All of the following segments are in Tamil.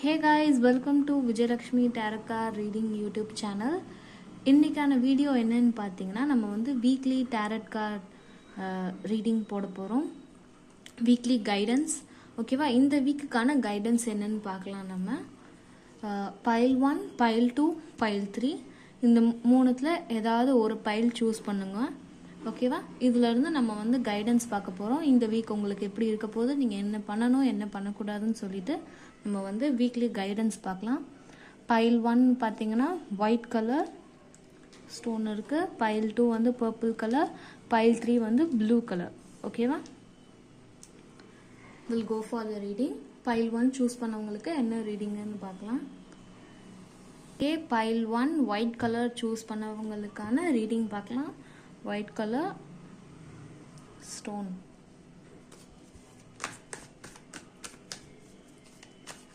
Hey guys, welcome to Vijayalakshmi Tarot Card Reading YouTube channel. இன்னைக்கான வீடியோ என்னன்னு பார்த்தீங்கன்னா நம்ம வந்து வீக்லி டேரட் கார்ட் ரீடிங் போட போகிறோம். வீக்லி கைடன்ஸ் ஓகேவா. இந்த வீக்குக்கான கைடன்ஸ் என்னன்னு பார்க்கலாம். நம்ம பைல் 1, பைல் 2, பைல் 3 இந்த மூணுத்தில் ஏதாவது ஒரு பைல் சூஸ் பண்ணுங்க ஓகேவா. இதுலேருந்து நம்ம வந்து கைடன்ஸ் பார்க்க போகிறோம். இந்த வீக் உங்களுக்கு எப்படி இருக்க போகுது, நீங்கள் என்ன பண்ணணும் என்ன பண்ணக்கூடாதுன்னு சொல்லிட்டு நம்ம வந்து வீக்லி கைடன்ஸ் பார்க்கலாம். பைல் 1 பார்த்தீங்கன்னா ஒயிட் கலர் ஸ்டோன் இருக்குது. பைல் 2 வந்து பர்பிள் கலர், பைல் 3 வந்து ப்ளூ கலர் ஓகேவா. Will go for the reading. Pile 1 choose பண்ணவங்களுக்கு என்ன ரீடிங்னு பார்க்கலாம். Okay, pile 1 white colour choose பண்ணவங்களுக்கான ரீடிங் பார்க்கலாம். White colour stone.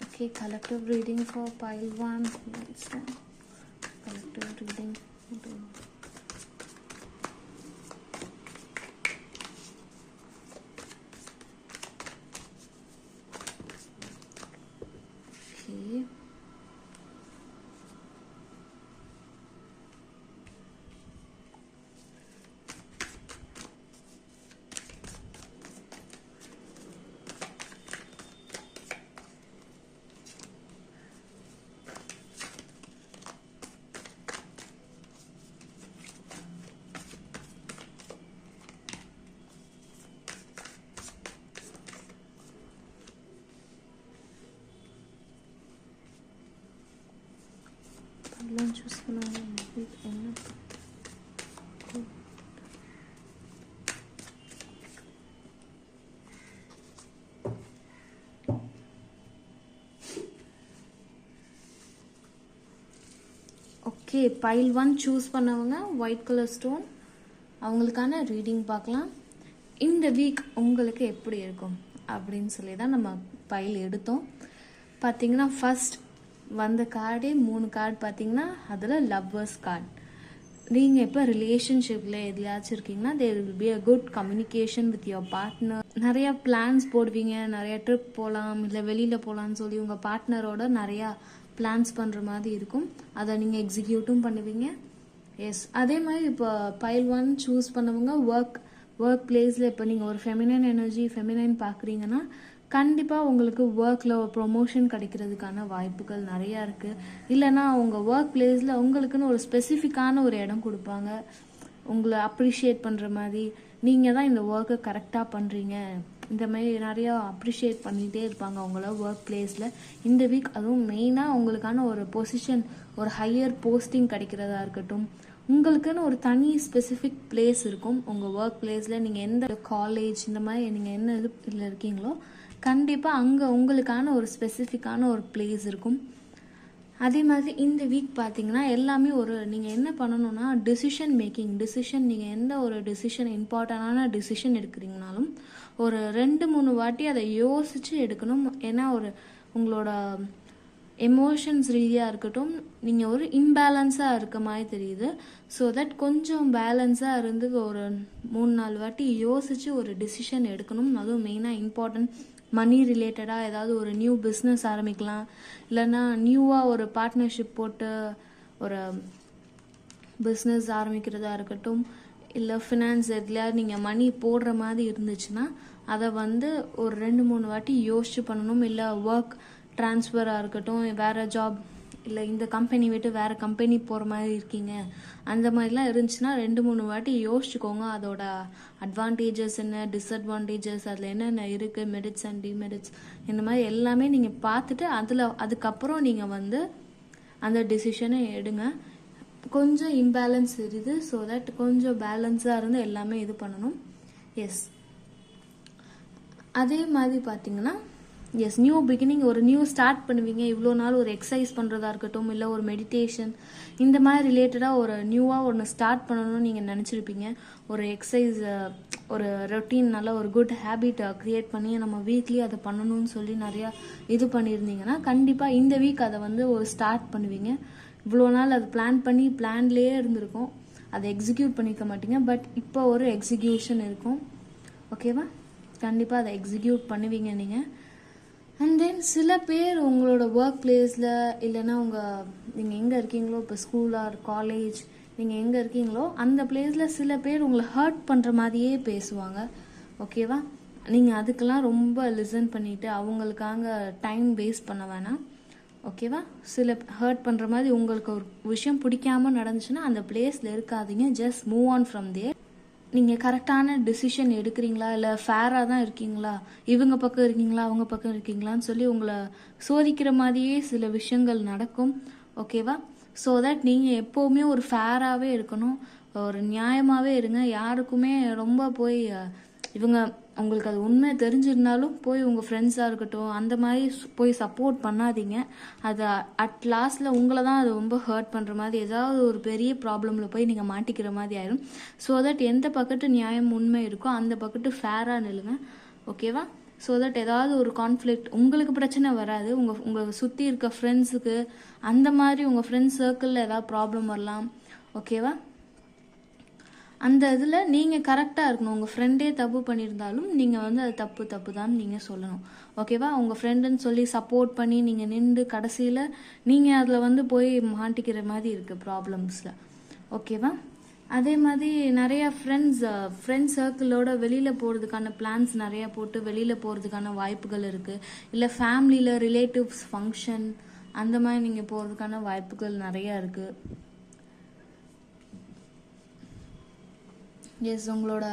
Okay, collective reading for pile 1. Collective reading. Okay. Choose பண்ணுவாங்க. என்ன ஓகே, பைல் 1 சூஸ் பண்ணவங்க ஒயிட் கலர் ஸ்டோன், அவங்களுக்கான ரீடிங் பார்க்கலாம். இந்த வீக் உங்களுக்கு எப்படி இருக்கும் அப்படின்னு சொல்லி தான் நம்ம பைல் எடுத்தோம். பார்த்தீங்கன்னா ஃபர்ஸ்ட் வந்த கார்டே 3 கார்டு பார்த்தீங்கன்னா அதில் லவ்வர்ஸ் கார்டு. நீங்கள் இப்போ ரிலேஷன்ஷிப்பில் எதுலையாச்சும் இருக்கீங்கன்னா there will be a good communication with your partner. நிறையா பிளான்ஸ் போடுவீங்க, நிறையா ட்ரிப் போகலாம் இல்லை வெளியில் போகலான்னு சொல்லி உங்கள் பார்ட்னரோட நிறையா பிளான்ஸ் பண்ணுற மாதிரி இருக்கும். அதை நீங்கள் எக்ஸிக்யூட்டும் பண்ணுவீங்க. எஸ், அதே மாதிரி இப்போ பைல் 1 சூஸ் பண்ணவங்க ஒர்க் பிளேஸில் இப்போ நீங்கள் ஒரு ஃபெமினைன் எனர்ஜி ஃபெமினைன் பார்க்குறீங்கன்னா கண்டிப்பாக உங்களுக்கு ஒர்க்கில் ஒரு ப்ரொமோஷன் கிடைக்கிறதுக்கான வாய்ப்புகள் நிறையா இருக்குது. இல்லைனா உங்கள் ஒர்க் பிளேஸில் உங்களுக்குன்னு ஒரு ஸ்பெசிஃபிக்கான ஒரு இடம் கொடுப்பாங்க, உங்களை அப்ரிஷியேட் பண்ணுற மாதிரி. நீங்கள் தான் இந்த ஒர்க்கை கரெக்டாக பண்ணுறீங்க, இந்த மாதிரி நிறையா அப்ரிஷியேட் பண்ணிகிட்டே இருப்பாங்க அவங்கள ஒர்க் பிளேஸில். இந்த வீக் அதுவும் மெயினாக உங்களுக்கான ஒரு பொசிஷன், ஒரு ஹையர் போஸ்டிங் கிடைக்கிறதா இருக்கட்டும், உங்களுக்குன்னு ஒரு தனி ஸ்பெசிஃபிக் பிளேஸ் இருக்கும் உங்கள் ஒர்க் பிளேஸில். நீங்கள் எந்த காலேஜ் இந்த மாதிரி நீங்கள் என்ன இதில் இருக்கீங்களோ கண்டிப்பாக அங்கே உங்களுக்கான ஒரு ஸ்பெசிஃபிக்கான ஒரு பிளேஸ் இருக்கும். அதே மாதிரி இந்த வீக் பார்த்தீங்கன்னா எல்லாமே நீங்கள் என்ன பண்ணணும்னா டிசிஷன் மேக்கிங். நீங்கள் எந்த ஒரு இம்பார்ட்டண்டான டிசிஷன் எடுக்கிறீங்கனாலும் ஒரு 2-3 வாட்டி அதை யோசித்து எடுக்கணும். ஏன்னா உங்களோட எமோஷன்ஸ் ரீதியாக இருக்கட்டும், நீங்கள் ஒரு இம்பேலன்ஸாக இருக்க மாதிரி தெரியுது. ஸோ தட் கொஞ்சம் பேலன்ஸாக இருந்து ஒரு 3-4 வாட்டி யோசித்து ஒரு டிசிஷன் எடுக்கணும். அதுவும் மெயினாக இம்பார்ட்டன்ட். மணி ரிலேட்டடாக ஏதாவது ஒரு நியூ பிஸ்னஸ் ஆரம்பிக்கலாம், இல்லைன்னா நியூவாக ஒரு பார்ட்னர்ஷிப் போட்டு ஒரு பிஸ்னஸ் ஆரம்பிக்கிறதா இருக்கட்டும், இல்லை ஃபினான்ஸ் எதுலையா நீங்கள் மணி போடுற மாதிரி இருந்துச்சுன்னா அதை வந்து ஒரு 2-3 வாட்டி யோசிச்சு பண்ணணும். இல்லை ஒர்க் ட்ரான்ஸ்ஃபராக இருக்கட்டும், வேறு ஜாப் இல்லை இந்த கம்பெனி விட்டு வேறு கம்பெனி போகிற மாதிரி இருக்கீங்க, அந்த மாதிரிலாம் இருந்துச்சுன்னா 2-3 வாட்டி யோசிச்சுக்கோங்க. அதோட அட்வான்டேஜஸ் என்ன, டிஸ்அட்வான்டேஜஸ், அதில் என்னென்ன இருக்குது, மெரிட்ஸ் அண்ட் டிமெரிட்ஸ், இந்த மாதிரி எல்லாமே நீங்கள் பார்த்துட்டு அதுக்கப்புறம் நீங்கள் வந்து அந்த டிசிஷனை எடுங்க. கொஞ்சம் இம்பேலன்ஸ் இருக்குது, ஸோ தட் கொஞ்சம் பேலன்ஸாக இருந்து எல்லாமே இது பண்ணணும். எஸ், அதே மாதிரி பார்த்தீங்கன்னா எஸ் நியூ பிகினிங், ஒரு நியூ ஸ்டார்ட் பண்ணுவீங்க. இவ்வளோ நாள் ஒரு எக்ஸசைஸ் பண்ணுறதா இருக்கட்டும், இல்லை ஒரு மெடிடேஷன் இந்த மாதிரி ரிலேட்டடாக ஒரு நியூவாக ஒன்று ஸ்டார்ட் பண்ணணும்னு நீங்கள் நினச்சிருப்பீங்க. ஒரு எக்ஸசைஸ், ஒரு ரொட்டீன், நல்ல ஒரு குட் ஹேபிட்டை க்ரியேட் பண்ணி நம்ம வீக்லி அதை பண்ணணும்னு சொல்லி நிறையா இது பண்ணியிருந்தீங்கன்னா கண்டிப்பாக இந்த வீக் அதை வந்து ஒரு ஸ்டார்ட் பண்ணுவீங்க. இவ்வளோ நாள் அது பிளான்லேயே இருந்திருக்கும், அதை எக்ஸிக்யூட் பண்ணிக்க மாட்டீங்க. பட் இப்போ ஒரு எக்ஸிக்யூஷன் இருக்கும் ஓகேவா. கண்டிப்பாக அதை எக்ஸிக்யூட் பண்ணுவீங்க நீங்கள். அண்ட் தென் சில பேர் உங்களோட ஒர்க் பிளேஸில் இல்லைன்னா நீங்கள் எங்கே இருக்கீங்களோ, இப்போ ஸ்கூல் ஆர் காலேஜ் நீங்கள் எங்கே இருக்கீங்களோ அந்த பிளேஸில் சில பேர் உங்களை ஹர்ட் பண்ணுற மாதிரியே பேசுவாங்க. ஓகேவா? நீங்கள் அதுக்கெல்லாம் ரொம்ப லிசன் பண்ணிவிட்டு அவங்களுக்காக டைம் வேஸ்ட் பண்ண வேணாம். ஓகேவா? சில ஹர்ட் பண்ணுற மாதிரி உங்களுக்கு ஒரு விஷயம் பிடிக்காம நடந்துச்சுன்னா அந்த பிளேஸில் இருக்காதீங்க. ஜஸ்ட் மூவ் ஆன் ஃப்ரம் தேர். நீங்கள் கரெக்டான டிசிஷன் எடுக்கிறீங்களா, இல்லை ஃபேராக தான் இருக்கீங்களா, இவங்க பக்கம் இருக்கீங்களா அவங்க பக்கம் இருக்கீங்களான்னு சொல்லி உங்களை சோதிக்கிற மாதிரியே சில விஷயங்கள் நடக்கும். ஓகேவா? ஸோ தட் நீங்கள் எப்போவுமே ஒரு ஃபேராகவே இருக்கணும், ஒரு நியாயமாகவே இருங்க. யாருக்குமே ரொம்ப போய் இவங்க உங்களுக்கு அது உண்மை தெரிஞ்சிருந்தாலும் போய் உங்கள் ஃப்ரெண்ட்ஸாக இருக்கட்டும் அந்த மாதிரி போய் சப்போர்ட் பண்ணாதீங்க. அது அட் லாஸ்ட்டில் உங்களை தான் அது ரொம்ப ஹர்ட் பண்ணுற மாதிரி ஏதாவது ஒரு பெரிய ப்ராப்ளமில் போய் நீங்கள் மாட்டிக்கிற மாதிரி ஆயிடும். ஸோ தட் எந்த பக்கத்து நியாயம் உண்மை இருக்கோ அந்த பக்கத்து ஃபேராக நில்லுங்க. ஓகேவா? ஸோ தட் ஏதாவது ஒரு கான்ஃப்ளிக்ட் உங்களுக்கு பிரச்சனை வராது. உங்களை சுற்றி இருக்க ஃப்ரெண்ட்ஸுக்கு அந்த மாதிரி உங்கள் ஃப்ரெண்ட்ஸ் சர்க்கிளில் ஏதாவது ப்ராப்ளம் வரலாம். ஓகேவா? அந்த இதில் நீங்கள் கரெக்டாக இருக்கணும். உங்கள் ஃப்ரெண்டே தப்பு பண்ணியிருந்தாலும் நீங்கள் அது தப்பு தான் நீங்கள் சொல்லணும். ஓகேவா? உங்கள் ஃப்ரெண்டுன்னு சொல்லி சப்போர்ட் பண்ணி நீங்கள் நின்று கடைசியில் நீங்கள் அதில் போய் மாட்டிக்கிற மாதிரி இருக்குது ப்ராப்ளம்ஸில். ஓகேவா? அதே மாதிரி நிறையா ஃப்ரெண்ட்ஸ் சர்க்கிளோட வெளியில் போகிறதுக்கான பிளான்ஸ் நிறையா போட்டு வெளியில் போகிறதுக்கான வாய்ப்புகள் இருக்குது. இல்லை ஃபேமிலியில் ரிலேட்டிவ்ஸ் ஃபங்க்ஷன் அந்த மாதிரி நீங்கள் போகிறதுக்கான வாய்ப்புகள் நிறையா இருக்குது. எஸ், உங்களோட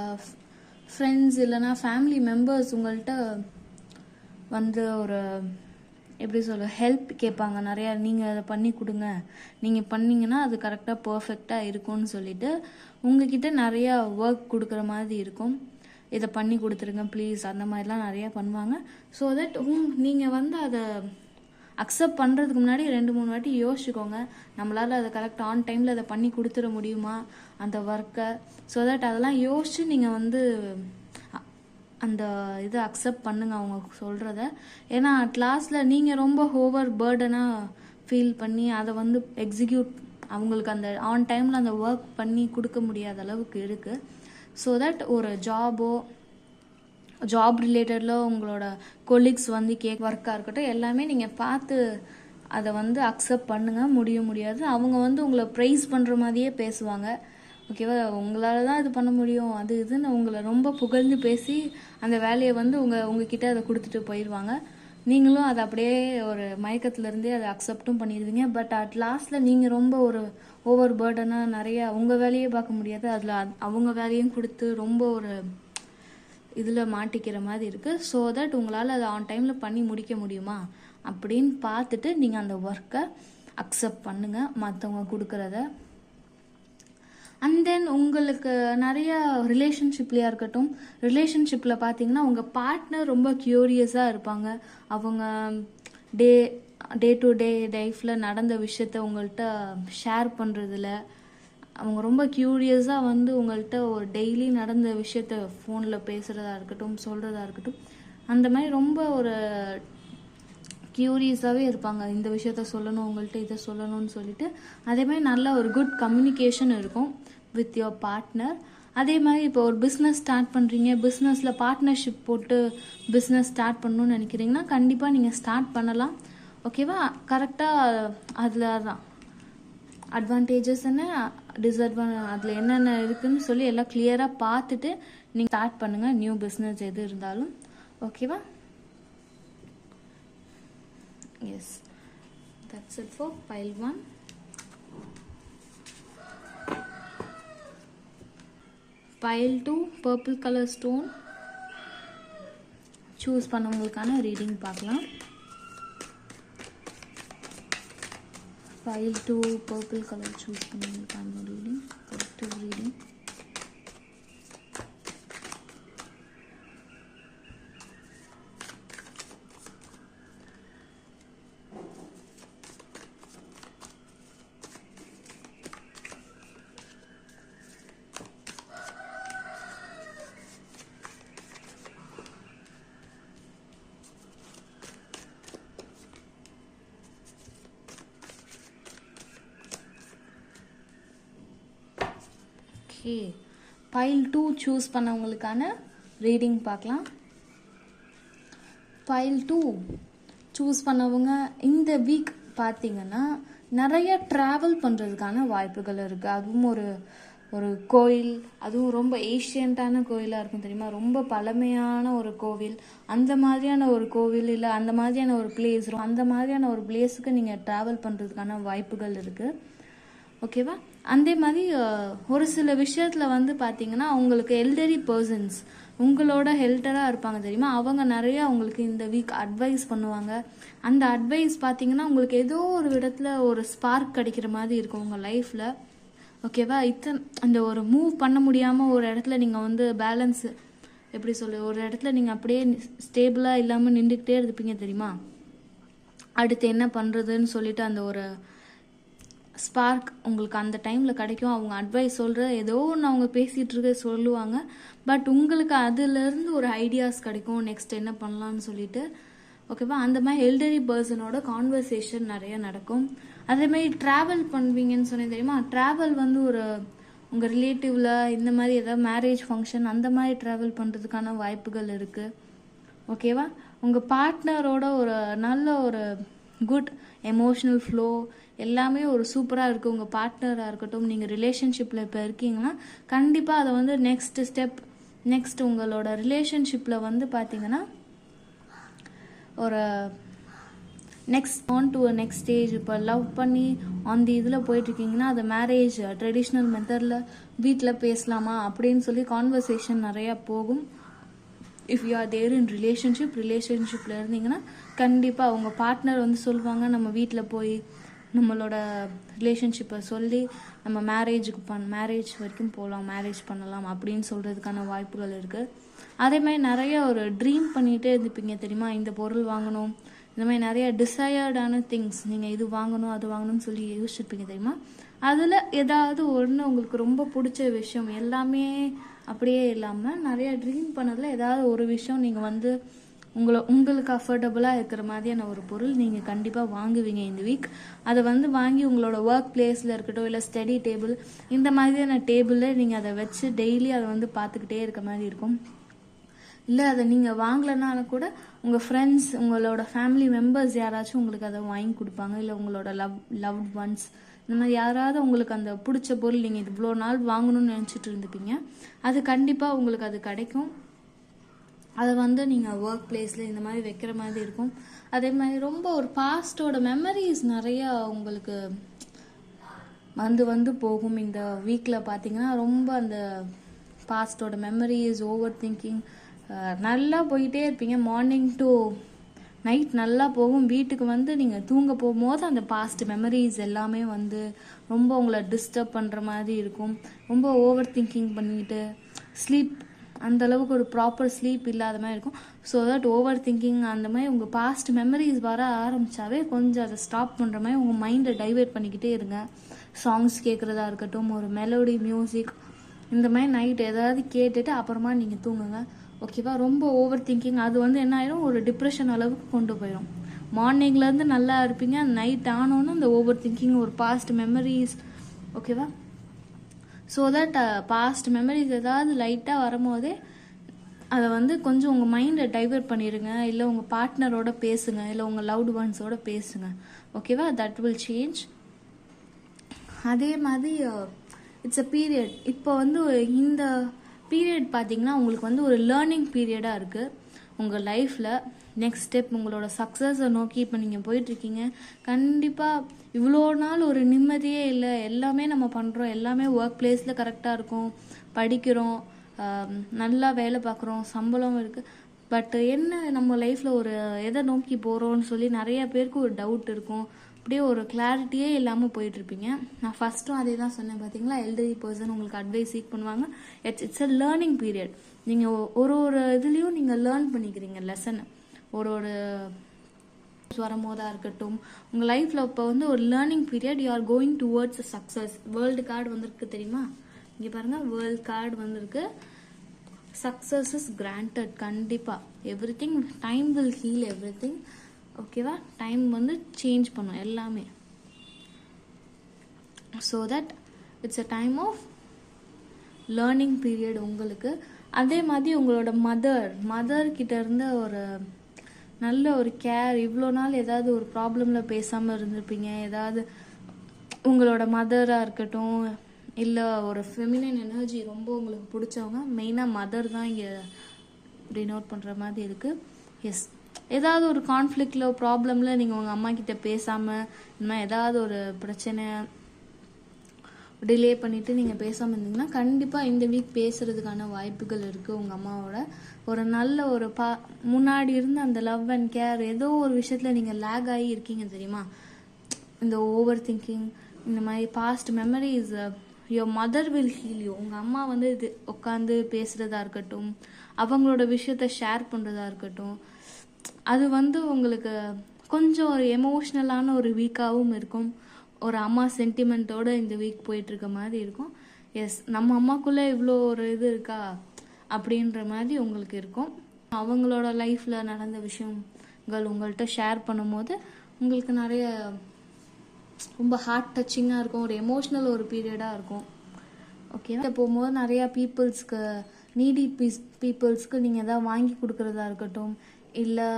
ஃப்ரெண்ட்ஸ் இல்லைனா ஃபேமிலி மெம்பர்ஸ் உங்கள்கிட்ட ஒரு எப்படி சொல்ல ஹெல்ப் கேட்பாங்க நிறையா. நீங்கள் அதை பண்ணி கொடுங்க, நீங்கள் பண்ணிங்கன்னா அது கரெக்டாக பர்ஃபெக்டாக இருக்கும்னு சொல்லிட்டு உங்ககிட்ட நிறையா ஒர்க் கொடுக்குற மாதிரி இருக்கும். இதை பண்ணி கொடுத்துருங்க ப்ளீஸ், அந்த மாதிரிலாம் நிறையா பண்ணுவாங்க. ஸோ தட் நீங்கள் அதை அக்செப்ட் பண்ணுறதுக்கு முன்னாடி 2-3 வாட்டி யோசிச்சுக்கோங்க, நம்மளால் அதை கரெக்டாக ஆன் டைமில் அதை பண்ணி கொடுத்துட முடியுமா அந்த ஒர்க்கை. ஸோ தட் அதெல்லாம் யோசிச்சு நீங்கள் அந்த இதை அக்செப்ட் பண்ணுங்கள் அவங்க சொல்கிறத. ஏன்னா அட் லாஸ்ட்டில் நீங்கள் ரொம்ப ஓவர் பேர்டனாக ஃபீல் பண்ணி அதை எக்ஸிக்யூட் அவங்களுக்கு அந்த ஆன் டைமில் அந்த ஒர்க் பண்ணி கொடுக்க முடியாத அளவுக்கு இருக்குது. ஸோ தட் ஒரு ஜாப் ரிலேட்டடில் உங்களோட கொலீக்ஸ் ஒர்க்காக இருக்கட்டும் எல்லாமே நீங்கள் பார்த்து அதை அக்செப்ட் பண்ணுங்கள். முடியாது அவங்க உங்களை ப்ரைஸ் பண்ணுற மாதிரியே பேசுவாங்க. ஓகேவா? உங்களால் தான் இது பண்ண முடியும் அது இதுன்னு உங்களை ரொம்ப புகழ்ந்து பேசி அந்த வேலையை உங்ககிட்ட அதை கொடுத்துட்டு போயிடுவாங்க. நீங்களும் அதை அப்படியே ஒரு மயக்கத்துலேருந்தே அதை அக்செப்டும் பண்ணிடுவீங்க. பட் அட் லாஸ்ட்டில் நீங்கள் ரொம்ப ஒரு ஓவர் பேர்டனாக நிறையா உங்கள் வேலையே பார்க்க முடியாது, அதில் அவங்க வேலையும் கொடுத்து ரொம்ப ஒரு இதில் மாட்டிக்கிற மாதிரி இருக்குது. ஸோ தட் உங்களால் அதை ஆன் டைமில் பண்ணி முடிக்க முடியுமா அப்படின்னு பார்த்துட்டு நீங்கள் அந்த ஒர்க்கை அக்செப்ட் பண்ணுங்கள் மற்றவங்க கொடுக்குறத. அண்ட் தென் உங்களுக்கு நிறையா ரிலேஷன்ஷிப்லையாக இருக்கட்டும், ரிலேஷன்ஷிப்பில் பார்த்தீங்கன்னா உங்கள் பார்ட்னர் ரொம்ப க்யூரியஸாக இருப்பாங்க. அவங்க டே டு டே லைஃப்பில் நடந்த விஷயத்த உங்கள்கிட்ட ஷேர் பண்ணுறதுல அவங்க ரொம்ப க்யூரியஸாக உங்கள்கிட்ட ஒரு டெய்லி நடந்த விஷயத்த ஃபோனில் பேசுகிறதா இருக்கட்டும் சொல்கிறதா இருக்கட்டும் அந்த மாதிரி ரொம்ப ஒரு க்யூரியஸாகவே இருப்பாங்க. இந்த விஷயத்த சொல்லணும் உங்கள்கிட்ட இதை சொல்லணும்னு சொல்லிட்டு அதே மாதிரி நல்ல ஒரு குட் கம்யூனிகேஷன் இருக்கும் வித் யுவர் பார்ட்னர். அதே மாதிரி இப்போ ஒரு பிஸ்னஸ் ஸ்டார்ட் பண்ணுறீங்க, பிஸ்னஸில் பார்ட்னர்ஷிப் போட்டு பிஸ்னஸ் ஸ்டார்ட் பண்ணணும்னு நினைக்கிறீங்கன்னா கண்டிப்பாக நீங்கள் ஸ்டார்ட் பண்ணலாம். ஓகேவா? கரெக்டாக அதில் தான் அட்வான்டேஜஸ் என்ன அதில் என்னென்ன இருக்குதுன்னு சொல்லி எல்லாம் கிளியராக பார்த்துட்டு நீங்கள் ஸ்டார்ட் பண்ணுங்கள் நியூ பிஸ்னஸ் எது இருந்தாலும். ஓகேவா? Yes, that's it for pile 1. pile 2 purple colour stone choose பண்ணவங்களுக்கான ரீடிங் பார்க்கலாம். pile 2 பர்பிள் கலர் சூஸ் பண்ணவங்களுக்கான reading, collective reading. Okay, pile 2 choose பண்ணவங்களுக்கான ரீடிங் பார்க்கலாம். pile 2 சூஸ் பண்ணவங்க இந்த வீக் பார்த்தீங்கன்னா நிறைய ட்ராவல் பண்ணுறதுக்கான வாய்ப்புகள் இருக்குது. அதுவும் ஒரு ஒரு கோயில், அதுவும் ரொம்ப ஏஷியண்ட்டான கோயிலாக இருக்கும் தெரியுமா, ரொம்ப பழமையான ஒரு கோவில், அந்த மாதிரியான ஒரு கோவில் இல்லை அந்த மாதிரியான ஒரு பிளேஸ், அந்த மாதிரியான ஒரு பிளேஸுக்கு நீங்கள் ட்ராவல் பண்ணுறதுக்கான வாய்ப்புகள் இருக்குது. ஓகேவா? அதே மாதிரி ஒரு சில விஷயத்தில் வந்து பார்த்தீங்கன்னா உங்களுக்கு எல்டரி பர்சன்ஸ் உங்களோட ஹெல்டராக இருப்பாங்க தெரியுமா, அவங்க நிறைய உங்களுக்கு இந்த வீக் அட்வைஸ் பண்ணுவாங்க. அந்த அட்வைஸ் பார்த்தீங்கன்னா உங்களுக்கு ஏதோ ஒரு இடத்துல ஒரு ஸ்பார்க் கிடைக்கிற மாதிரி இருக்கும் உங்கள் லைஃப்பில். ஓகேவா? அந்த ஒரு மூவ் பண்ண முடியாமல் ஒரு இடத்துல நீங்கள் வந்து பேலன்ஸ் எப்படி சொல்ல, ஒரு இடத்துல நீங்கள் அப்படியே ஸ்டேபிளாக இல்லாமல் நின்றுக்கிட்டே இருப்பீங்க தெரியுமா, அடுத்து என்ன பண்ணுறதுன்னு சொல்லிட்டு அந்த ஒரு ஸ்பார்க் உங்களுக்கு அந்த டைமில் கிடைக்கும். அவங்க அட்வைஸ் சொல்கிற ஏதோ ஒன்று அவங்க பேசிகிட்டு இருக்க சொல்லுவாங்க, பட் உங்களுக்கு அதுலேருந்து ஒரு ஐடியாஸ் கிடைக்கும் நெக்ஸ்ட் என்ன பண்ணலான்னு சொல்லிட்டு. ஓகேவா? அந்த மாதிரி எல்டரி பர்சனோட கான்வர்சேஷன் நிறைய நடக்கும். அதேமாதிரி ட்ராவல் பண்ணுவீங்கன்னு சொன்னேன் தெரியுமா, ட்ராவல் வந்து ஒரு உங்கள் ரிலேட்டிவில் இந்த மாதிரி ஏதாவது மேரேஜ் ஃபங்க்ஷன் அந்த மாதிரி ட்ராவல் பண்ணுறதுக்கான வாய்ப்புகள் இருக்குது. ஓகேவா? உங்கள் பார்ட்னரோட ஒரு நல்ல ஒரு குட் எமோஷ்னல் ஃப்ளோ எல்லாமே ஒரு சூப்பராக இருக்குது. உங்கள் பார்ட்னராக இருக்கட்டும், நீங்கள் ரிலேஷன்ஷிப்பில் இப்போ இருக்கீங்கன்னா கண்டிப்பாக அதை வந்து நெக்ஸ்ட் ஸ்டெப், நெக்ஸ்ட் உங்களோட ரிலேஷன்ஷிப்பில் வந்து பார்த்தீங்கன்னா ஒரு next on to next stage. இப்போ லவ் பண்ணி அந்த இதில் போயிட்டுருக்கீங்கன்னா அது மேரேஜ் ட்ரெடிஷ்னல் மெத்தடில் வீட்டில் பேசலாமா அப்படின்னு சொல்லி கான்வர்சேஷன் நிறையா போகும். இஃப் யூ ஆர் தேர் இன் ரிலேஷன்ஷிப்பில் இருந்தீங்கன்னா கண்டிப்பாக உங்கள் பார்ட்னர் வந்து சொல்லுவாங்க, நம்ம வீட்டில் போய் நம்மளோட ரிலேஷன்ஷிப்பை சொல்லி நம்ம மேரேஜ் வரைக்கும் போகலாம், மேரேஜ் பண்ணலாம் அப்படின்னு சொல்கிறதுக்கான வாய்ப்புகள் இருக்குது. அதே மாதிரி நிறைய ஒரு ட்ரீம் பண்ணிகிட்டே இருந்துப்பீங்க தெரியுமா, இந்த பொருள் வாங்கணும், இந்த மாதிரி நிறைய டிசையர்டான திங்ஸ், நீங்கள் இது வாங்கணும் அது வாங்கணும்னு சொல்லி யோசிச்சிருப்பீங்க தெரியுமா, அதில் ஏதாவது ஒன்று உங்களுக்கு ரொம்ப பிடிச்ச விஷயம், எல்லாமே அப்படியே இல்லாமல் நிறைய ட்ரீம் பண்ணதில் ஏதாவது ஒரு விஷயம் நீங்கள் வந்து உங்களுக்கு அஃபோர்டபுளாக இருக்கிற மாதிரியான ஒரு பொருள் நீங்கள் கண்டிப்பாக வாங்குவீங்க இந்த வீக். அதை வந்து வாங்கி உங்களோட ஒர்க் பிளேஸில் இருக்கட்டும் இல்லை ஸ்டடி டேபிள் இந்த மாதிரியான டேபிளில் நீங்கள் அதை வச்சு டெய்லி அதை வந்து பார்த்துக்கிட்டே இருக்க மாதிரி இருக்கும். இல்லை அதை நீங்கள் வாங்கலைனாலும் கூட உங்கள் ஃப்ரெண்ட்ஸ், உங்களோட ஃபேமிலி மெம்பர்ஸ் யாராச்சும் உங்களுக்கு அதை வாங்கி கொடுப்பாங்க, இல்லை உங்களோட லவ்ட் ஒன்ஸ் இந்த மாதிரி யாராவது உங்களுக்கு அந்த பிடிச்ச பொருள் நீங்கள் இது இவ்வளோ நாள் வாங்கணும்னு நினச்சிட்டு இருந்துப்பீங்க, அது கண்டிப்பாக உங்களுக்கு அது கிடைக்கும். அதை வந்து நீங்கள் ஒர்க் பிளேஸில் இந்த மாதிரி வைக்கிற மாதிரி இருக்கும். அதே மாதிரி ரொம்ப ஒரு பாஸ்டோட மெமரிஸ் நிறையா உங்களுக்கு வந்து போகும் இந்த வீக்கில். பார்த்தீங்கன்னா ரொம்ப அந்த பாஸ்டோட மெமரிஸ், ஓவர் திங்கிங் நல்லா போயிட்டே இருப்பீங்க. மார்னிங் டு நைட் நல்லா போகும். வீட்டுக்கு வந்து நீங்கள் தூங்க போகும்போது அந்த பாஸ்ட் மெமரிஸ் எல்லாமே வந்து ரொம்ப உங்களை டிஸ்டர்ப் பண்ணுற மாதிரி இருக்கும். ரொம்ப ஓவர் திங்கிங் பண்ணிட்டு ஸ்லீப் அந்த அளவுக்கு ஒரு ப்ராப்பர் ஸ்லீப் இல்லாத மாதிரி இருக்கும். ஸோ தட் ஓவர் திங்கிங் அந்த மாதிரி உங்கள் பாஸ்ட் மெமரிஸ் வர ஆரம்பித்தாவே கொஞ்சம் அதை ஸ்டாப் பண்ணுற மாதிரி உங்கள் மைண்டை டைவெர்ட் பண்ணிக்கிட்டே இருங்க. சாங்ஸ் கேட்குறதா இருக்கட்டும், ஒரு மெலோடி மியூசிக் இந்த மாதிரி நைட் ஏதாவது கேட்டுட்டு அப்புறமா நீங்கள் தூங்குங்க. ஓகேவா? ரொம்ப ஓவர் திங்கிங் அது வந்து என்ன ஆயிடும், ஒரு டிப்ரெஷன் அளவுக்கு கொண்டு போயிடும். மார்னிங்லேருந்து நல்லா இருப்பீங்க, நைட் ஆனோன்னு அந்த ஓவர் திங்கிங் ஒரு பாஸ்ட் மெமரிஸ். ஓகேவா? ஸோ தட் பாஸ்ட் மெமரிஸ் ஏதாவது லைட்டாக வரும்போதே அதை வந்து கொஞ்சம் உங்கள் மைண்டை டைவெர்ட் பண்ணிடுங்க. இல்லை உங்கள் பார்ட்னரோட பேசுங்க, இல்லை உங்கள் லவ்டு ஒன்ஸோட பேசுங்க. ஓகேவா? That will change. அதே மாதிரி இட்ஸ் அ பீரியட். இப்போ வந்து இந்த பீரியட் பார்த்தீங்கன்னா உங்களுக்கு வந்து ஒரு லேர்னிங் பீரியடாக இருக்குது உங்கள் லைஃப்பில். நெக்ஸ்ட் ஸ்டெப் உங்களோட சக்ஸஸை நோக்கி இப்போ நீங்கள் போயிட்டுருக்கீங்க. கண்டிப்பாக இவ்வளோ நாள் ஒரு நிம்மதியே இல்லை, எல்லாமே நம்ம பண்ணுறோம், எல்லாமே ஒர்க் பிளேஸில் கரெக்டாக இருக்கும், படிக்கிறோம், நல்லா வேலை பார்க்குறோம், சம்பளம் இருக்குது, பட் என்ன நம்ம லைஃப்பில் ஒரு எதை நோக்கி போகிறோன்னு சொல்லி நிறைய பேருக்கு ஒரு டவுட் இருக்கும். அப்படியே ஒரு கிளாரிட்டியே இல்லாமல் போயிட்டுருப்பீங்க. நான் ஃபஸ்ட்டும் அதே தான் சொன்னேன் பார்த்தீங்களா, எல்டரி பர்சன் உங்களுக்கு அட்வைஸ் சீக் பண்ணுவாங்க. It's a learning period. நீங்கள் ஒரு இதுலேயும் நீங்கள் லேர்ன் பண்ணிக்கிறீங்க லெசனை. ஒரு வரும்போதாக இருக்கட்டும், உங்கள் லைஃப்பில் இப்போ வந்து ஒரு learning period. You are going towards a success. World card வந்திருக்கு தெரியுமா, இங்கே பாருங்கள், வேர்ல்டு கார்டு வந்திருக்கு. Success is granted. கண்டிப்பாக everything, time will heal everything. ஓகேவா? டைம் வந்து சேஞ்ச் பண்ணும் எல்லாமே. So that it's a time of learning period உங்களுக்கு. அதே மாதிரி உங்களோட மதர் கிட்ட இருந்து ஒரு நல்ல ஒரு கேர். இவ்வளோ நாள் ஏதாவது ஒரு ப்ராப்ளமில் பேசாமல் இருந்திருப்பீங்க. ஏதாவது உங்களோட மதராக இருக்கட்டும், இல்லை ஒரு ஃபெமினின் எனர்ஜி ரொம்ப உங்களுக்கு பிடிச்சவங்க, மெயினாக மதர் தான் இங்கே டினோட் பண்ணுற மாதிரி இருக்குது. எஸ், ஏதாவது ஒரு கான்ஃப்ளிக்டில் ப்ராப்ளமில் நீங்கள் உங்கள் அம்மா கிட்ட பேசாமல், இன்னும் ஏதாவது ஒரு பிரச்சனை டிலே பண்ணிவிட்டு நீங்கள் பேசாமல் இருந்தீங்கன்னா கண்டிப்பாக இந்த வீக் பேசுகிறதுக்கான வாய்ப்புகள் இருக்குது. உங்கள் அம்மாவோட ஒரு நல்ல ஒரு முன்னாடி இருந்த அந்த லவ் அண்ட் கேர் ஏதோ ஒரு விஷயத்தில் நீங்கள் லேக் ஆகி இருக்கீங்க தெரியுமா? இந்த ஓவர் திங்கிங், இந்த மாதிரி past memories, your mother will heal you. உங்கள் அம்மா வந்து இது உட்காந்து பேசுகிறதா இருக்கட்டும், அவங்களோட விஷயத்த ஷேர் பண்ணுறதா இருக்கட்டும், அது வந்து உங்களுக்கு கொஞ்சம் ஒரு எமோஷ்னலான ஒரு வீக்காகவும் இருக்கும். ஒரு அம்மா சென்டிமெண்ட்டோடு இந்த வீக் போயிட்டுருக்க மாதிரி இருக்கும். எஸ், நம்ம அம்மாக்குள்ளே இவ்வளோ ஒரு இது இருக்கா அப்படின்ற மாதிரி உங்களுக்கு இருக்கும். அவங்களோட லைஃப்பில் நடந்த விஷயங்கள் உங்கள்கிட்ட ஷேர் பண்ணும்போது உங்களுக்கு நிறைய ரொம்ப ஹார்ட் டச்சிங்காக இருக்கும். ஒரு எமோஷ்னல் ஒரு பீரியடாக இருக்கும். ஓகேவா? போகும்போது நிறையா பீப்புள்ஸ்க்கு, நீடி பீப்புள்ஸ்க்கு நீங்கள் எதாவது வாங்கி கொடுக்குறதா இருக்கட்டும், இல்லை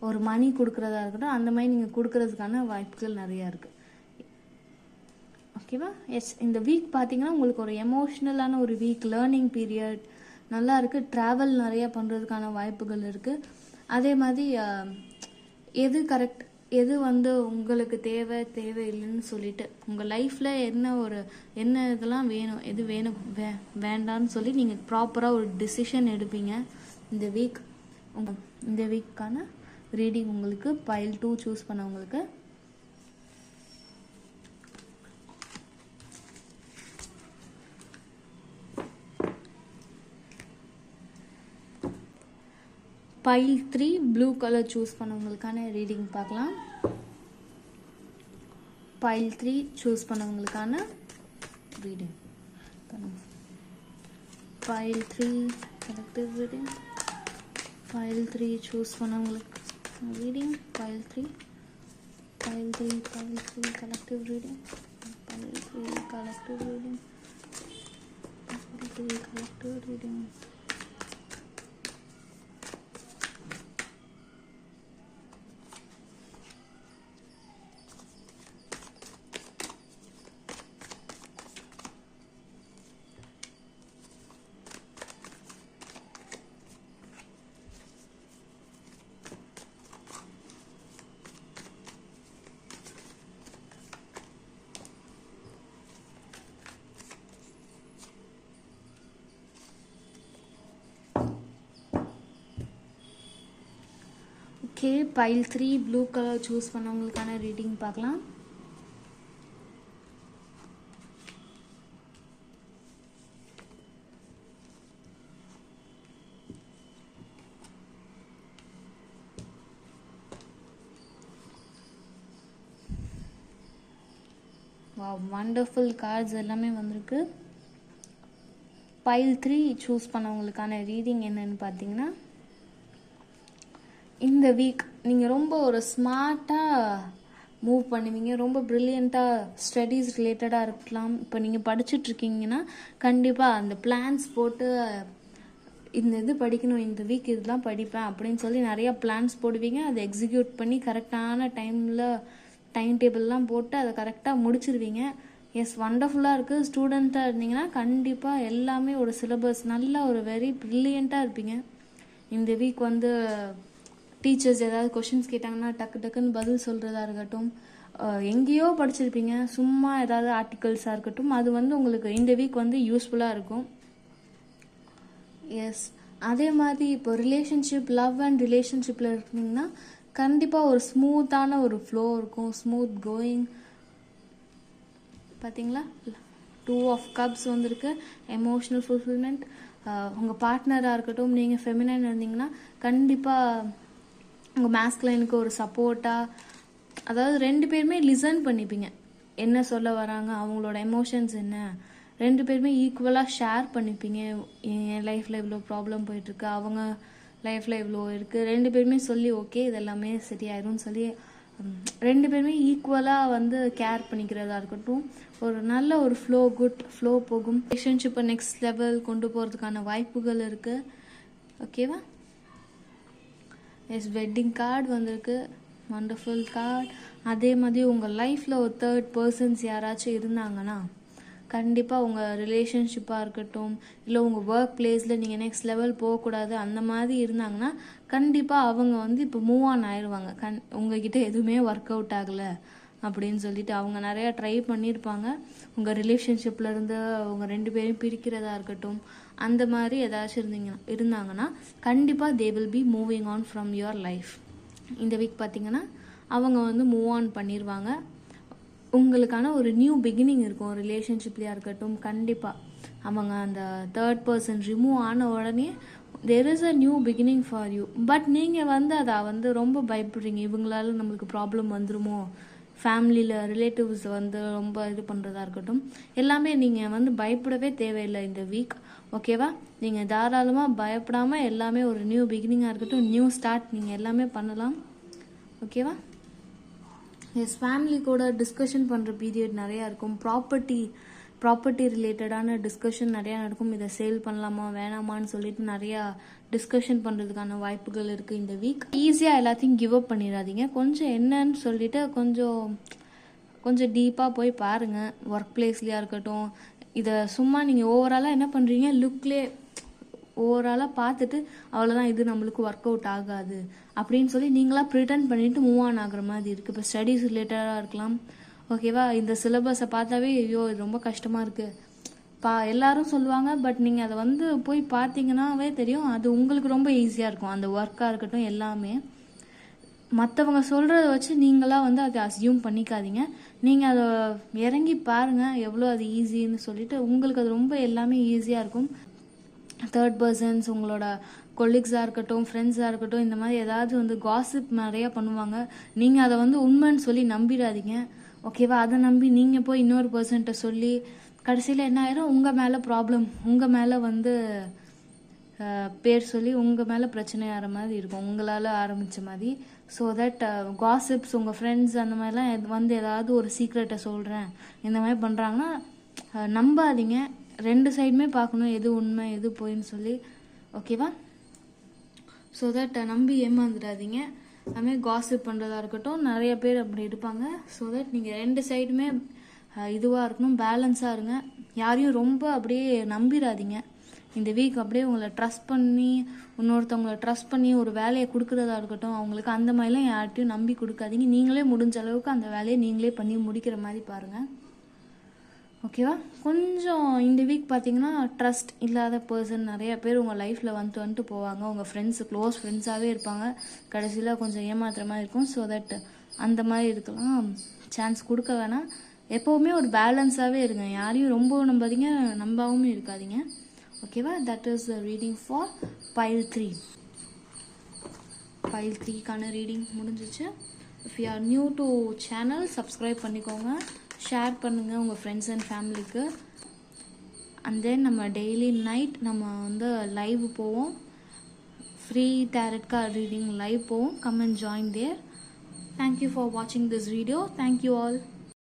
ஒரு மணி கொடுக்குறதா இருக்கட்டும், அந்த மாதிரி நீங்கள் கொடுக்கறதுக்கான வாய்ப்புகள் நிறையா இருக்குது. ஓகேவா? எஸ், இந்த வீக் பார்த்தீங்கன்னா உங்களுக்கு ஒரு எமோஷ்னலான ஒரு வீக், லேர்னிங் பீரியட் நல்லா இருக்குது. ட்ராவல் நிறையா பண்ணுறதுக்கான வாய்ப்புகள் இருக்குது. அதே மாதிரி எது கரெக்ட், எது வந்து உங்களுக்கு தேவையில்லைன்னு சொல்லிட்டு உங்கள் லைஃப்பில் என்ன இதெல்லாம் வேணும், எது வேணும் வேண்டான்னு சொல்லி நீங்கள் ப்ராப்பராக ஒரு டிசிஷன் எடுப்பீங்க இந்த வீக். இந்த வீக்கான ரீடிங் உங்களுக்கு பைல் 2 சூஸ் பண்ணவங்களுக்கு. பைல் 3 ப்ளூ கலர் சூஸ் பண்ணவங்களுக்கான ரீடிங் பார்க்கலாம். பைல் 3 சூஸ் பண்ணவங்களுக்கான reading. Pile 3 collective reading. Pile 3 choose பண்ணவங்களுக்கு reading. Pile 3 collective reading. Pile 3 collective reading. Pile 3 collective reading. Okay, pile 3 blue colour choose பண்ணவங்களுக்கான ரீடிங் பார்க்கலாம். வண்டர்ஃபுல் கார்ட்ஸ் எல்லாமே வந்திருக்கு. பைல் 3 சூஸ் பண்ணவங்களுக்கான ரீடிங் என்னன்னு பார்த்தீங்கன்னா, இந்த வீக் நீங்கள் ரொம்ப ஒரு ஸ்மார்ட்டாக மூவ் பண்ணுவீங்க. ரொம்ப ப்ரில்லியண்ட்டாக ஸ்டடீஸ் ரிலேட்டடாக இருக்கலாம். இப்போ நீங்கள் படிச்சுட்ருக்கீங்கன்னா கண்டிப்பாக அந்த பிளான்ஸ் போட்டு இந்த இது படிக்கணும், இந்த வீக் இதெல்லாம் படிப்பேன் அப்படின்னு சொல்லி நிறையா பிளான்ஸ் போடுவீங்க. அதை எக்ஸிக்யூட் பண்ணி கரெக்டான டைம் டேபிள்லாம் போட்டு அதை கரெக்டாக முடிச்சிருவீங்க. எஸ், வண்டர்ஃபுல்லாக இருக்குது. ஸ்டூடெண்ட்டாக இருந்தீங்கன்னா கண்டிப்பாக எல்லாமே ஒரு சிலபஸ் நல்லா ஒரு வெரி ப்ரில்லியண்ட்டாக இருப்பீங்க. இந்த வீக் வந்து டீச்சர்ஸ் ஏதாவது கொஷின்ஸ் கேட்டாங்கன்னா டக்குன்னு பதில் சொல்கிறதா இருக்கட்டும், எங்கேயோ படிச்சிருப்பீங்க, சும்மா ஏதாவது ஆர்டிகல்ஸாக இருக்கட்டும், அது வந்து உங்களுக்கு இந்த வீக் வந்து யூஸ்ஃபுல்லாக இருக்கும். எஸ், அதே மாதிரி இப்போ ரிலேஷன்ஷிப், லவ் அண்ட் ரிலேஷன்ஷிப்பில் இருக்கீங்கன்னா கண்டிப்பாக ஒரு ஸ்மூத்தான ஒரு ஃப்ளோ இருக்கும், ஸ்மூத் கோயிங். பார்த்தீங்களா, 2 ஆஃப் கப்ஸ் வந்திருக்கு. Emotional fulfilment. உங்கள் பார்ட்னராக இருக்கட்டும், நீங்கள் ஃபெமினைன் இருந்தீங்கன்னா கண்டிப்பாக உங்கள் மேஸ்குலைனுக்கு ஒரு சப்போர்ட்டாக, அதாவது 2 பேருமே லிசன் பண்ணிப்பீங்க. என்ன சொல்ல வராங்க, அவங்களோட எமோஷன்ஸ் என்ன, 2 பேருமே ஈக்குவலாக ஷேர் பண்ணிப்பீங்க. என் லைஃப்பில் இவ்வளோ ப்ராப்ளம் போயிட்டுருக்கு, அவங்க லைஃப்பில் இவ்வளோ இருக்குது, 2 பேருமே சொல்லி ஓகே இதெல்லாமே சரியாயிரும்னு சொல்லி 2 பேருமே ஈக்குவலாக வந்து கேர் பண்ணிக்கிறதா இருக்கட்டும். ஒரு நல்ல ஒரு குட் ஃப்ளோ போகும். ரிலேஷன்ஷிப்பை நெக்ஸ்ட் லெவல் கொண்டு போகிறதுக்கான வாய்ப்புகள் இருக்குது. ஓகேவா? எஸ், வெட்டிங் கார்டு வந்திருக்கு. Wonderful card. அதே மாதிரி உங்கள் லைஃப்பில் ஒரு தேர்ட் பர்சன்ஸ் யாராச்சும் இருந்தாங்கன்னா, கண்டிப்பாக உங்கள் ரிலேஷன்ஷிப்பாக இருக்கட்டும், இல்லை உங்கள் ஒர்க் பிளேஸில் நீங்கள் நெக்ஸ்ட் லெவல் போகக்கூடாது அந்த மாதிரி இருந்தாங்கன்னா, கண்டிப்பாக அவங்க வந்து இப்போ மூவ் ஆன் ஆயிடுவாங்க. உங்ககிட்ட எதுவுமே ஒர்க் அவுட் ஆகலை அப்படின்னு சொல்லிட்டு அவங்க நிறையா ட்ரை பண்ணியிருப்பாங்க. உங்கள் ரிலேஷன்ஷிப்பில் இருந்து அவங்க 2 பேரையும் பிரிக்கிறதா இருக்கட்டும், அந்த மாதிரி ஏதாச்சும் இருந்தாங்கன்னா கண்டிப்பாக they will be moving on from your life. இந்த வீக் பார்த்தீங்கன்னா அவங்க வந்து மூவ் ஆன் பண்ணிடுவாங்க. உங்களுக்கான ஒரு நியூ பிகினிங் இருக்கும் ரிலேஷன்ஷிப்லையாக இருக்கட்டும். கண்டிப்பாக அவங்க அந்த தேர்ட் பர்சன் ரிமூவ் ஆன உடனே there is a new beginning for you. But நீங்கள் வந்து அதை வந்து ரொம்ப பயப்படுறீங்க, இவங்களால நம்மளுக்கு ப்ராப்ளம் வந்துருமோ, ஃபேமிலியில் ரிலேட்டிவ்ஸ் வந்து ரொம்ப இது பண்ணுறதா இருக்கட்டும், எல்லாமே நீங்கள் வந்து பயப்படவே தேவையில்லை இந்த வீக். ஓகேவா? நீங்கள் தாராளமாக பயப்படாமல் எல்லாமே ஒரு நியூ பிகினிங்காக இருக்கட்டும், நியூ ஸ்டார்ட் நீங்கள் எல்லாமே பண்ணலாம். ஓகேவா? எஸ், ஃபேமிலி கூட டிஸ்கஷன் பண்ணுற பீரியட் நிறையா இருக்கும். ப்ராப்பர்ட்டி ரிலேட்டடான டிஸ்கஷன் நிறையா நடக்கும். இதை சேல் பண்ணலாமா வேணாமான்னு சொல்லிட்டு நிறையா டிஸ்கஷன் பண்ணுறதுக்கான வாய்ப்புகள் இருக்குது இந்த வீக். ஈஸியாக எல்லாத்தையும் கிவ் அப் பண்ணிடாதீங்க. கொஞ்சம் என்னன்னு சொல்லிட்டு கொஞ்சம் டீப்பாக போய் பாருங்கள். ஒர்க் பிளேஸ்லையாக இருக்கட்டும், இதை சும்மா நீங்கள் ஓவராலாக என்ன பண்ணுறீங்க, லுக்லேயே ஓவராலாக பார்த்துட்டு அவ்வளோதான், இது நம்மளுக்கு ஒர்க் அவுட் ஆகாது அப்படின்னு சொல்லி நீங்களாக ப்ரிட்டன் பண்ணிவிட்டு மூவ் ஆன் ஆகுற மாதிரி இருக்குது. இப்போ ஸ்டடீஸ் ரிலேட்டடாக இருக்கலாம். ஓகேவா? இந்த சிலபஸை பார்த்தாவே ஐயோ இது ரொம்ப கஷ்டமாக இருக்குது எல்லாரும் சொல்லுவாங்க. பட் நீங்கள் அதை வந்து போய் பார்த்தீங்கன்னாவே தெரியும், அது உங்களுக்கு ரொம்ப ஈஸியாக இருக்கும். அந்த ஒர்க்காக இருக்கட்டும் எல்லாமே மற்றவங்க சொல்கிறத வச்சு நீங்களாக வந்து அதை அஸ்யூம் பண்ணிக்காதீங்க. நீங்கள் அதை இறங்கி பாருங்கள் எவ்வளோ அது ஈஸின்னு சொல்லிட்டு. உங்களுக்கு அது ரொம்ப எல்லாமே ஈஸியாக இருக்கும். தேர்ட் பர்சன்ஸ், உங்களோட கொலீக்ஸாக இருக்கட்டும், ஃப்ரெண்ட்ஸாக இருக்கட்டும், இந்த மாதிரி ஏதாவது வந்து காசிப் நிறையா பண்ணுவாங்க. நீங்கள் அதை வந்து உண்மைன்னு சொல்லி நம்பிடாதீங்க. ஓகேவா? அதை நம்பி நீங்கள் போய் இன்னொரு பர்சன்ட்ட சொல்லி கடைசியில் என்ன ஆயிரும், உங்கள் மேலே ப்ராப்ளம், உங்கள் மேலே வந்து பேர் சொல்லி உங்கள் மேலே பிரச்சனை ஆகிற மாதிரி இருக்கும், உங்களால் ஆரம்பித்த மாதிரி. ஸோ தட் காசிப்ஸ், உங்கள் ஃப்ரெண்ட்ஸ் அந்த மாதிரிலாம் வந்து ஏதாவது ஒரு சீக்ரெட்டை சொல்கிறேன் இந்த மாதிரி பண்ணுறாங்கன்னா நம்பாதீங்க. 2 சைடுமே பார்க்கணும், எது உண்மை எது போயின்னு சொல்லி. ஓகேவா? ஸோ தட் நம்பி ஏமாந்துடாதீங்க. அதுமாதிரி காசிப் பண்ணுறதா இருக்கட்டும், நிறைய பேர் அப்படி இருப்பாங்க. ஸோ தட் நீங்கள் 2 சைடுமே இதுவாக இருக்கணும், பேலன்ஸாக இருங்க. யாரையும் ரொம்ப அப்படியே நம்பிடாதீங்க. இந்த வீக் அப்படியே உங்களை இன்னொருத்தவங்களை ட்ரஸ்ட் பண்ணி ஒரு வேலையை கொடுக்குறதா இருக்கட்டும், அவங்களுக்கு அந்த மாதிரிலாம் யார்ட்டையும் நம்பி கொடுக்காதீங்க. நீங்களே முடிஞ்ச அளவுக்கு அந்த வேலையை நீங்களே பண்ணி முடிக்கிற மாதிரி பாருங்கள். ஓகேவா? கொஞ்சம் இந்த வீக் பார்த்தீங்கன்னா ட்ரஸ்ட் இல்லாத பர்சன் நிறைய பேர் உங்கள் லைஃப்பில் வந்துட்டு போவாங்க. உங்கள் க்ளோஸ் ஃப்ரெண்ட்ஸாகவே இருப்பாங்க. கடைசியில் கொஞ்சம் ஏமாத்துற மாதிரி இருக்கும். ஸோ தட் அந்த மாதிரி இருக்கலாம், சான்ஸ் கொடுக்க வேணாம். எப்போவுமே ஒரு பேலன்ஸாகவே இருங்க. யாரையும் ரொம்ப நம்பாதீங்க, நம்பாவும் இருக்காதீங்க. ஓகேவா? That is the reading for pile 3. பைல் 3க்கான ரீடிங் முடிஞ்சிச்சு. If you are new to channel, subscribe பண்ணிக்கோங்க, ஷேர் பண்ணுங்கள் உங்கள் ஃப்ரெண்ட்ஸ் அண்ட் ஃபேமிலிக்கு. அண்ட் தென் நம்ம டெய்லி நைட் நம்ம வந்து லைவ் போவோம், free tarot card reading live போவோம். Come and join there. Thank you for வாட்சிங் திஸ் வீடியோ. Thank you all.